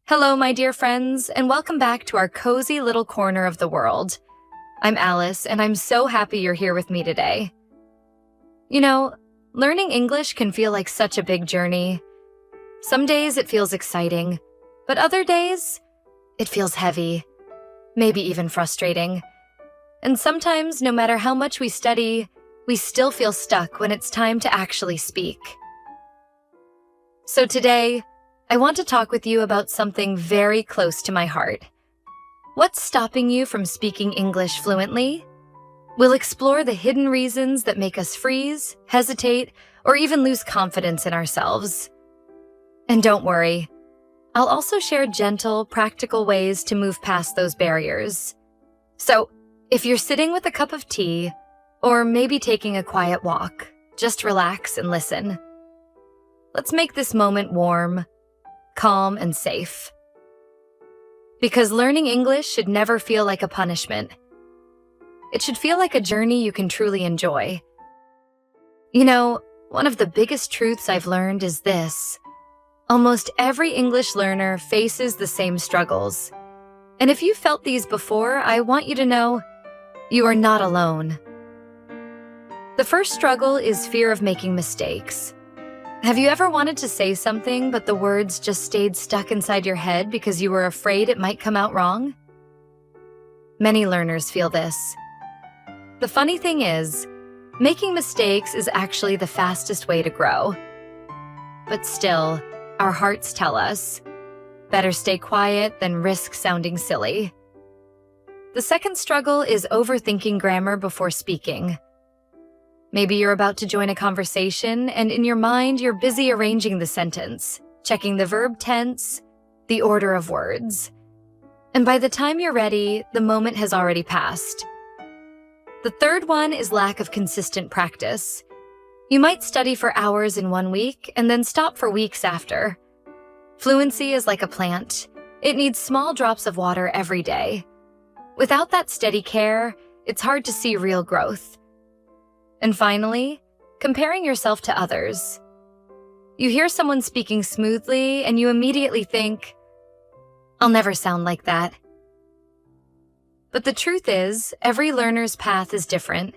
Hello, my dear friends, and welcome back to our cozy little corner of the world. I'm Alice, and I'm so happy you're here with me today. You know, learning English can feel like such a big journey. Some days it feels exciting, but other days it feels heavy, maybe even frustrating. And sometimes, no matter how much we study, we still feel stuck when it's time to actually speak. So today, I want to talk with you about something very close to my heart. What's stopping you from speaking English fluently? We'll explore the hidden reasons that make us freeze, hesitate, or even lose confidence in ourselves. And don't worry, I'll also share gentle, practical ways to move past those barriers. So, if you're sitting with a cup of tea, or maybe taking a quiet walk, just relax and listen. Let's make this moment warm, calm, and safe. Because learning English should never feel like a punishment. It should feel like a journey you can truly enjoy. You know, one of the biggest truths I've learned is this. Almost every English learner faces the same struggles. And if you felt these before, I want you to know you are not alone. The first struggle is fear of making mistakes. Have you ever wanted to say something, but the words just stayed stuck inside your head because you were afraid it might come out wrong? Many learners feel this. The funny thing is, making mistakes is actually the fastest way to grow. But still, our hearts tell us, better stay quiet than risk sounding silly. The second struggle is overthinking grammar before speaking. Maybe you're about to join a conversation, and in your mind, you're busy arranging the sentence, checking the verb tense, the order of words. And by the time you're ready, the moment has already passed. The third one is lack of consistent practice. You might study for hours in 1 week and then stop for weeks after. Fluency is like a plant. It needs small drops of water every day. Without that steady care, it's hard to see real growth. And finally, comparing yourself to others. You hear someone speaking smoothly and you immediately think, I'll never sound like that. But the truth is, every learner's path is different.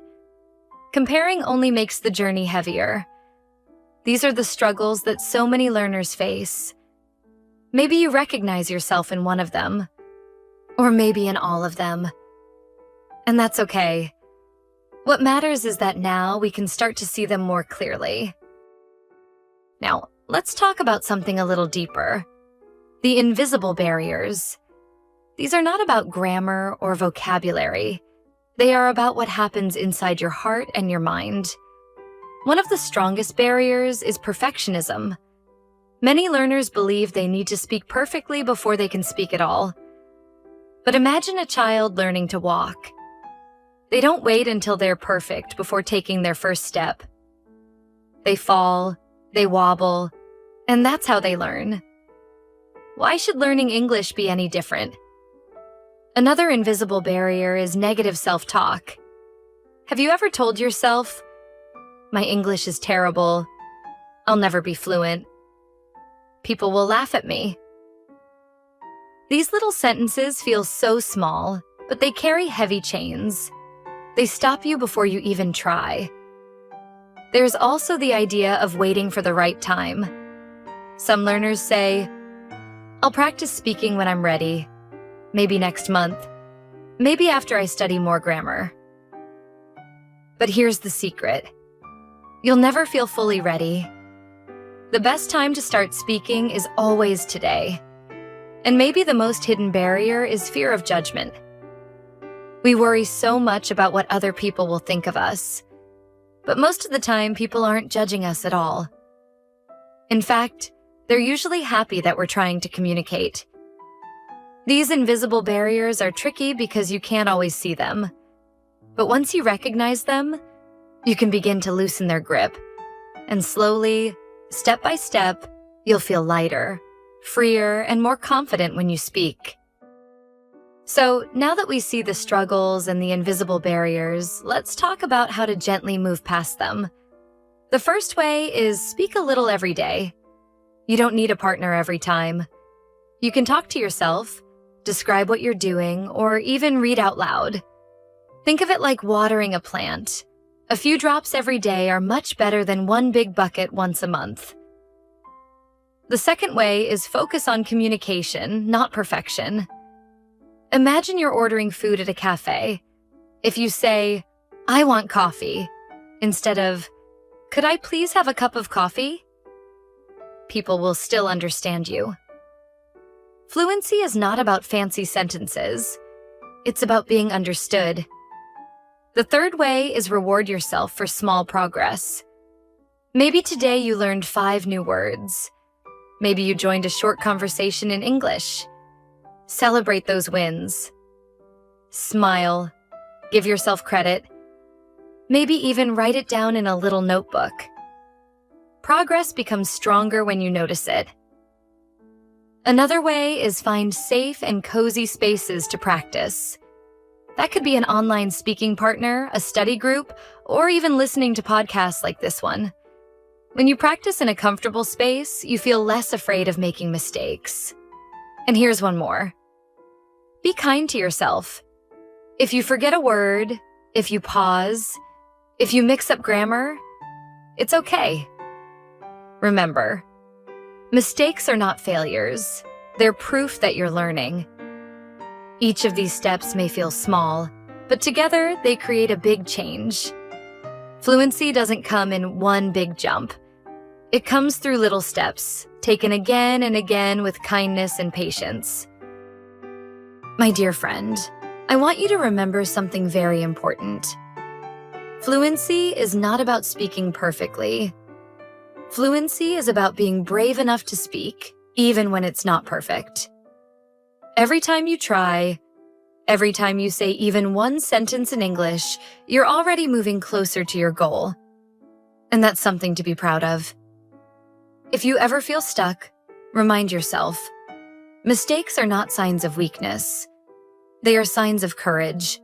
Comparing only makes the journey heavier. These are the struggles that so many learners face. Maybe you recognize yourself in one of them, or maybe in all of them. And that's okay. What matters is that now we can start to see them more clearly. Now, let's talk about something a little deeper. The invisible barriers. These are not about grammar or vocabulary. They are about what happens inside your heart and your mind. One of the strongest barriers is perfectionism. Many learners believe they need to speak perfectly before they can speak at all. But imagine a child learning to walk. They don't wait until they're perfect before taking their first step. They fall, they wobble, and that's how they learn. Why should learning English be any different? Another invisible barrier is negative self-talk. Have you ever told yourself, my English is terrible, I'll never be fluent, people will laugh at me? These little sentences feel so small, but they carry heavy chains. They stop you before you even try. There's also the idea of waiting for the right time. Some learners say, I'll practice speaking when I'm ready, maybe next month, maybe after I study more grammar. But here's the secret. You'll never feel fully ready. The best time to start speaking is always today. And maybe the most hidden barrier is fear of judgment. We worry so much about what other people will think of us. But most of the time, people aren't judging us at all. In fact, they're usually happy that we're trying to communicate. These invisible barriers are tricky because you can't always see them. But once you recognize them, you can begin to loosen their grip. And slowly, step by step, you'll feel lighter, freer, and more confident when you speak. So now that we see the struggles and the invisible barriers, let's talk about how to gently move past them. The first way is speak a little every day. You don't need a partner every time. You can talk to yourself, describe what you're doing, or even read out loud. Think of it like watering a plant. A few drops every day are much better than one big bucket once a month. The second way is focus on communication, not perfection. Imagine you're ordering food at a cafe. If you say, "I want coffee," instead of, "Could I please have a cup of coffee?" people will still understand you. Fluency is not about fancy sentences. It's about being understood. The third way is reward yourself for small progress. Maybe today you learned 5 new words. Maybe you joined a short conversation in English. Celebrate those wins. Smile. Give yourself credit. Maybe even write it down in a little notebook. Progress becomes stronger when you notice it. Another way is find safe and cozy spaces to practice. That could be an online speaking partner, a study group, or even listening to podcasts like this one. When you practice in a comfortable space, you feel less afraid of making mistakes. And here's one more. Be kind to yourself. If you forget a word, if you pause, if you mix up grammar, it's okay. Remember, mistakes are not failures. They're proof that you're learning. Each of these steps may feel small, but together they create a big change. Fluency doesn't come in one big jump. It comes through little steps, taken again and again with kindness and patience. My dear friend, I want you to remember something very important. Fluency is not about speaking perfectly. Fluency is about being brave enough to speak, even when it's not perfect. Every time you try, every time you say even one sentence in English, you're already moving closer to your goal. And that's something to be proud of. If you ever feel stuck, remind yourself, mistakes are not signs of weakness. They are signs of courage.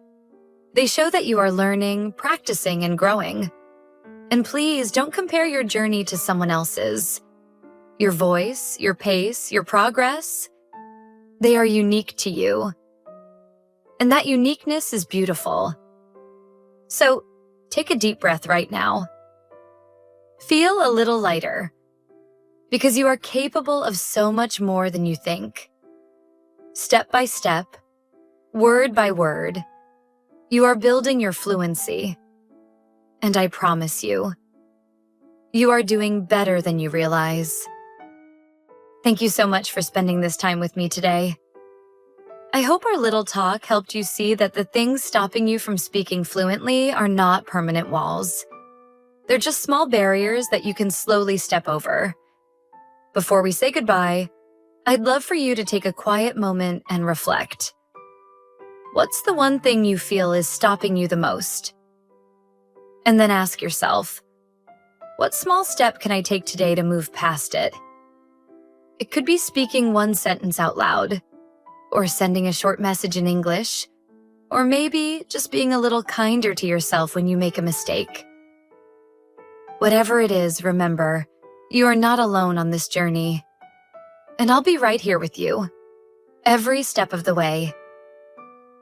They show that you are learning, practicing, and growing. And please don't compare your journey to someone else's. Your voice, your pace, your progress, they are unique to you. And that uniqueness is beautiful. So take a deep breath right now. Feel a little lighter, because you are capable of so much more than you think. Step by step, word by word, you are building your fluency. And I promise you, you are doing better than you realize. Thank you so much for spending this time with me today. I hope our little talk helped you see that the things stopping you from speaking fluently are not permanent walls. They're just small barriers that you can slowly step over. Before we say goodbye, I'd love for you to take a quiet moment and reflect. What's the one thing you feel is stopping you the most? And then ask yourself, what small step can I take today to move past it? It could be speaking one sentence out loud, or sending a short message in English, or maybe just being a little kinder to yourself when you make a mistake. Whatever it is, remember, you are not alone on this journey. And I'll be right here with you, every step of the way.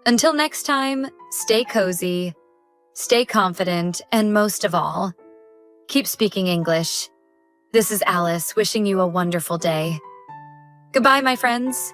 Until next time, stay cozy, stay confident, and most of all, keep speaking English. This is Alice wishing you a wonderful day. Goodbye, my friends.